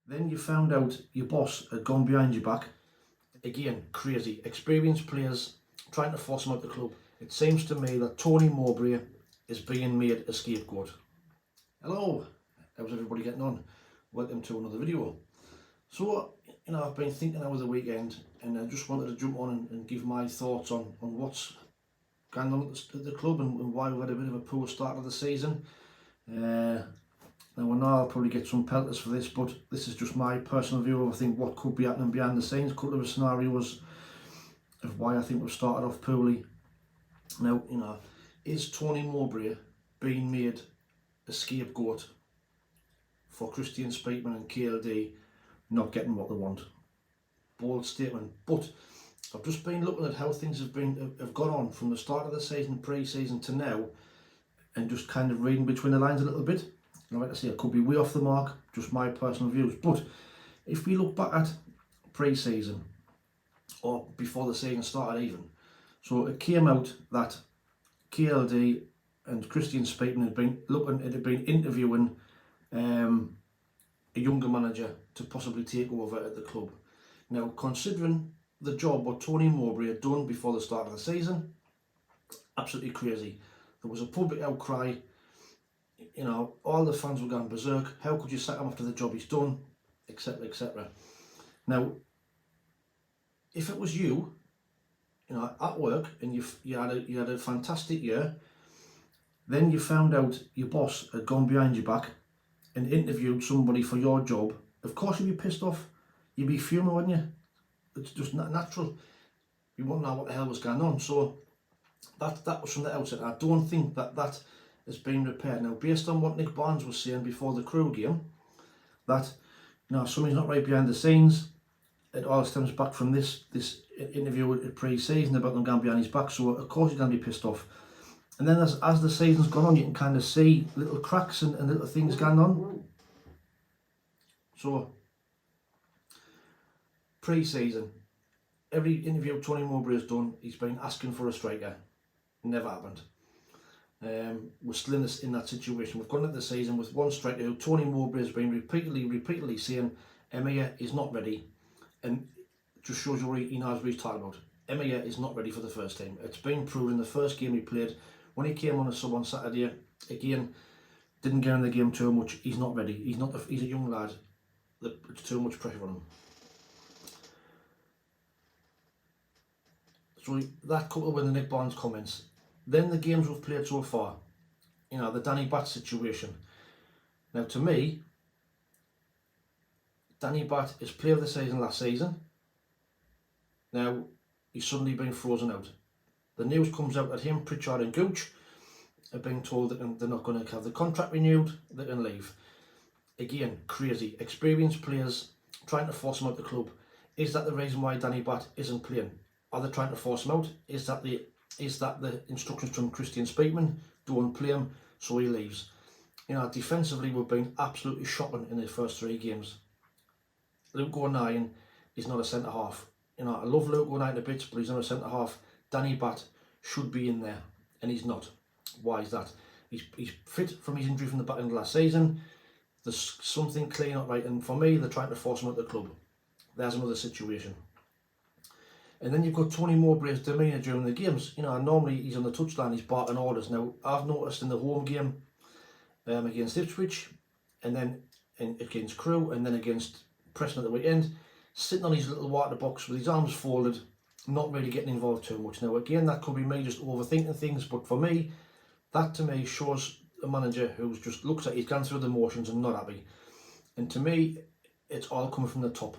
Then you found out your boss had gone behind your back. Again, crazy. Experienced players trying to force him out the club. It seems to me that Tony Mowbray is being made a scapegoat. Hello, how's everybody getting on? Welcome to another video. So, I've been thinking over the weekend and I just wanted to jump on and give my thoughts on what's going on at the club and why we've had a bit of a poor start of the season. Now I know I'll probably get some pelters for this, but this is just my personal view of I think what could be happening behind the scenes, a couple of scenarios of why I think we've started off poorly. Now, is Tony Mowbray being made a scapegoat for Kristjaan Speakman and KLD not getting what they want? Bold statement, but I've just been looking at how things have gone on from the start of the season, pre-season to now, and just kind of reading between the lines a little bit. Like I say, I could be way off the mark, just my personal views. But if we look back at pre-season, or before the season started even, so it came out that KLD and Kristjaan Speakman had been interviewing a younger manager to possibly take over at the club. Now, considering the job what Tony Mowbray had done before the start of the season, absolutely crazy. There was a public outcry. All the fans were going berserk. How could you sack him after the job he's done, etc., etc. Now, if it was you, at work and you had a fantastic year, then you found out your boss had gone behind your back and interviewed somebody for your job, of course you'd be pissed off. You'd be fuming, wouldn't you? It's just not natural. You wouldn't know what the hell was going on. So that was from the outset. I don't think that has been repaired. Now, based on what Nick Barnes was saying before the Crew game, that something's not right behind the scenes. It all stems back from this interview at pre-season about them going behind his back. So of course he's going to be pissed off. And then as the season's gone on, you can kind of see little cracks and little things going on. So pre-season, every interview Tony Mowbray has done, he's been asking for a striker. Never happened. We're still in that situation. We've gone into the season with one striker who Tony Mowbray has been repeatedly saying Emir is not ready, and it just shows you he knows what he's talking about. Emir is not ready for the first team. It's been proven in the first game he played. When he came on a sub on Saturday, again, didn't get in the game too much. He's not ready. He's a young lad. It's too much pressure on him. So that coupled with the Nick Barnes comments. Then the games we've played so far, the Danny Batth situation. Now, to me, Danny Batth is player of the season last season. Now, he's suddenly been frozen out. The news comes out that him, Pritchard and Gooch are being told that they're not going to have the contract renewed, they can leave. Again, crazy. Experienced players trying to force him out the club. Is that the reason why Danny Batth isn't playing? Are they trying to force him out? Is that the instructions from Kristjaan Speakman? Don't play him, so he leaves. Defensively we've been absolutely shocking in the first 3 games. Luke O'Nien is not a centre half. I love Luke O'Nien a bit, but he's not a centre half. Danny Batth should be in there, and he's not. Why is that? He's fit from his injury from the back end of last season. There's something clearly not right, and for me, they're trying to force him out the club. There's another situation. And then you've got Tony Mowbray's demeanour during the games. Normally he's on the touchline, he's barking orders. Now, I've noticed in the home game against Ipswich, and then against Crew, and then against Preston at the weekend, sitting on his little water box with his arms folded, not really getting involved too much. Now, again, that could be me just overthinking things, but for me, that to me shows a manager who just looks at he's gone through the motions and not happy. And to me, it's all coming from the top.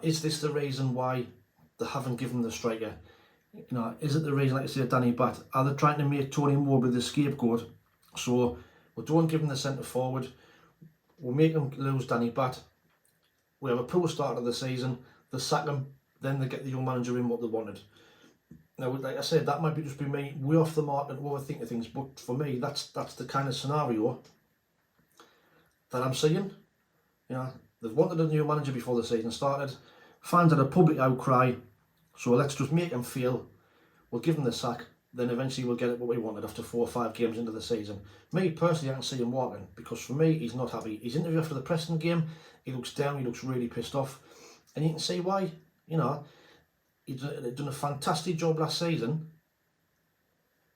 Is this the reason why they haven't given the striker? Is it the reason, like I say, Danny Batth? Are they trying to make Tony Mowbray the scapegoat? So we don't give him the centre forward, we'll make him lose Danny Batth. We have a poor start of the season, they sack him, then they get the young manager in what they wanted. Now, like I said, that might just be me way off the mark and overthinking things, but for me, that's the kind of scenario that I'm seeing. They've wanted a new manager before the season started. Fans had a public outcry, so let's just make him feel. We'll give him the sack. then eventually we'll get what we wanted after 4 or 5 games into the season. Me personally, I can see him walking, because for me, he's not happy. His interview after the Preston game, he looks down, he looks really pissed off, and you can see why. You know, he's done a fantastic job last season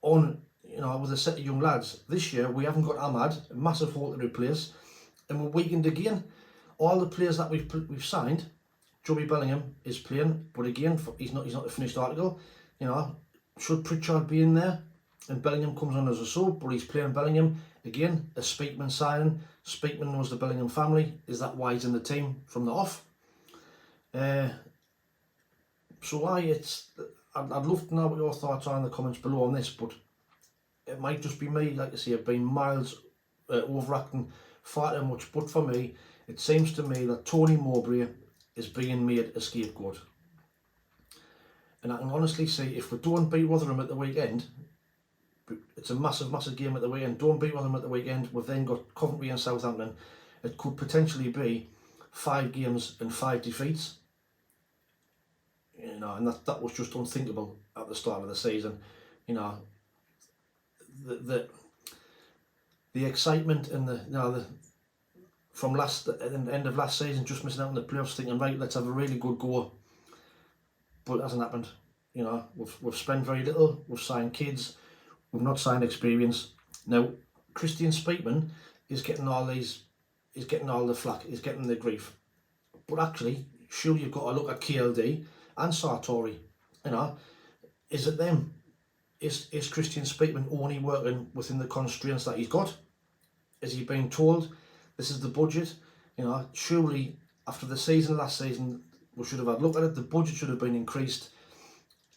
on, you know, with a set of young lads. This year we haven't got Ahmad, a massive hole to replace, and we're weakened again. All the players that we've signed, Joby Bellingham is playing, but again, he's not the finished article. You know, should Pritchard be in there? And Bellingham comes on as a sub, but he's playing Bellingham. Again, a Speakman signing. Speakman knows the Bellingham family. Is that why he's in the team from the off? So I'd love to know what your thoughts are in the comments below on this, but it might just be me, like I say, I've been miles overacting far too much. But for me, it seems to me that Tony Mowbray is being made a scapegoat. And I can honestly say, if we don't beat Rotherham at the weekend, it's a massive, massive game at the weekend. Don't beat Rotherham at the weekend. We've then got Coventry and Southampton. It could potentially be 5 games and 5 defeats. You know, and that was just unthinkable at the start of the season. You know, the excitement and the from the end of last season, just missing out on the playoffs, thinking, right, let's have a really good go. But it hasn't happened. You know, we've spent very little. We've signed kids. We've not signed experience. Now, Kristjaan Speakman is getting all the flack. He's getting the grief. But actually, surely you've got to look at KLD and Sartori. You know, is it them? Is Kristjaan Speakman only working within the constraints that he's got? Is he being told this is the budget? You know, surely after the season last season, we should have had a look at it. The budget should have been increased.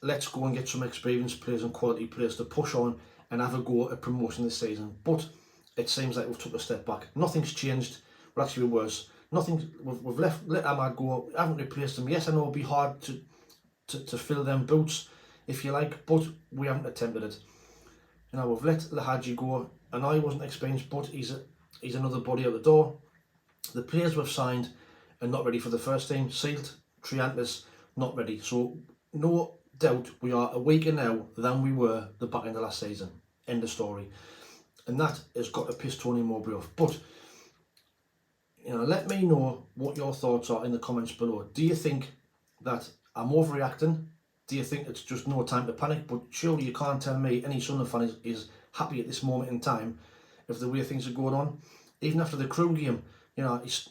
Let's go and get some experienced players and quality players to push on and have a go at promotion this season. But it seems like we've took a step back. Nothing's changed. We're actually worse. We've let Ahmad go. Haven't replaced him. Yes, I know it'll be hard to fill them boots, if you like, but we haven't attempted it. You know, we've let Lahaji go. I know he wasn't experienced, but he's another body at the door. The players we've signed are not ready for the first team. Sealed, Triantis, not ready. So no doubt we are a weaker now than we were the back end of last season. End of story. And that has got to piss Tony Mowbray off. But, you know, let me know what your thoughts are in the comments below. Do you think that I'm overreacting? Do you think it's just no time to panic? But surely you can't tell me any Sunderland fan is happy at this moment in time of the way things are going on. Even after the Crew game, you know, it's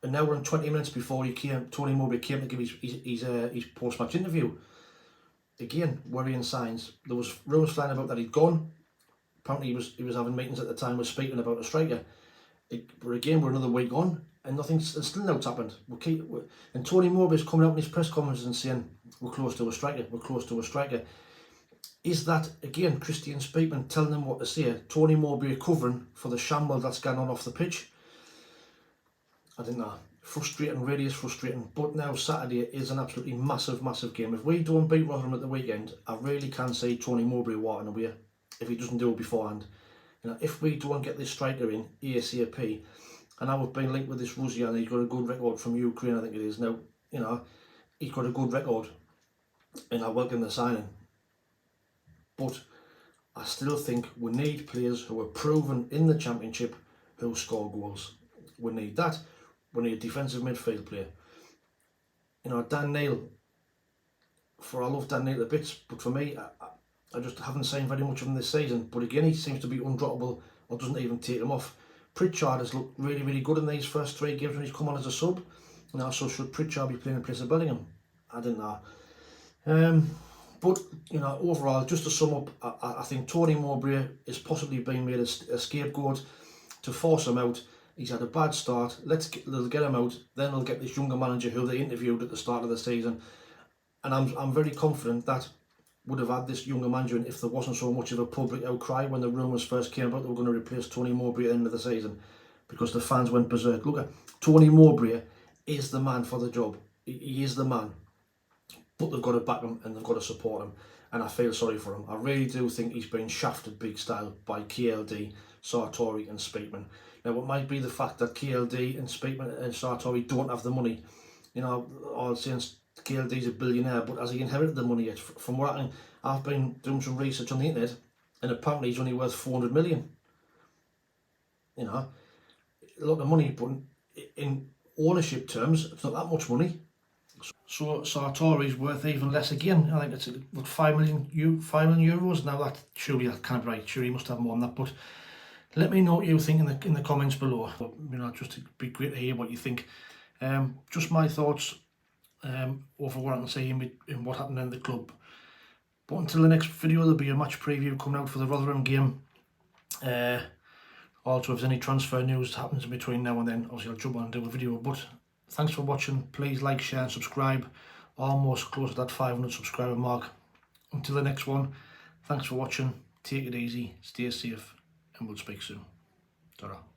an hour and 20 minutes before Tony Mowbray came to give his post-match interview. Again, worrying signs. There was rumours flying about that he'd gone. Apparently he was having meetings at the time, was speaking about a striker. But again, we're another week on and still nothing's happened. And Tony Mowbray's coming out in his press conference and saying, we're close to a striker, we're close to a striker. Is that, again, Kristjaan Speakman telling them what to say? Tony Mowbray covering for the shambles that's going on off the pitch? I don't know. Frustrating, really is frustrating. But now Saturday is an absolutely massive, massive game. If we don't beat Rotherham at the weekend, I really can see Tony Mowbray walking away if he doesn't do it beforehand. You know, if we don't get this striker in ASAP, and I have been linked with this Russia, and he's got a good record from Ukraine, I think it is now. You know, he's got a good record, and I welcome the signing. But I still think we need players who are proven in the Championship who score goals. We need that. We need a defensive midfield player. You know, Dan Neil, I love Dan Neil a bit, but for me, I just haven't seen very much of him this season. But again, he seems to be undroppable or doesn't even take him off. Pritchard has looked really, really good in these first 3 games when he's come on as a sub. You know, so should Pritchard be playing in place of Bellingham? I don't know. But, you know, overall, just to sum up, I think Tony Mowbray is possibly being made a scapegoat to force him out. He's had a bad start. They'll get him out. Then they'll get this younger manager who they interviewed at the start of the season. And I'm very confident that would have had this younger manager in if there wasn't so much of a public outcry when the rumours first came about they were going to replace Tony Mowbray at the end of the season, because the fans went berserk. Look at Tony Mowbray is the man for the job. He is the man. But they've got to back him and they've got to support him. And I feel sorry for him. I really do think he's been shafted big style by KLD, Sartori and Speakman. Now, it might be the fact that KLD and Speakman and Sartori don't have the money. You know, all saying KLD's a billionaire, but has he inherited the money yet? From what I've been doing some research on the internet, and apparently he's only worth 400 million. You know, a lot of money, but in ownership terms, it's not that much money. So Sartori's worth even less again. I think it's what, 5 million euros now. That surely that can't be right. Sure, he must have more than that. But let me know what you think in the comments below. But, you know, just it'd be great to hear what you think. Just my thoughts over what I can say in what happened in the club. But until the next video, there'll be a match preview coming out for the Rotherham game. Also, if there's any transfer news that happens in between now and then, obviously I'll jump on and do a video. But thanks for watching. Please like, share and subscribe. Almost close to that 500 subscriber mark. Until the next one, thanks for watching. Take it easy, stay safe, and we'll speak soon. Ta-ra.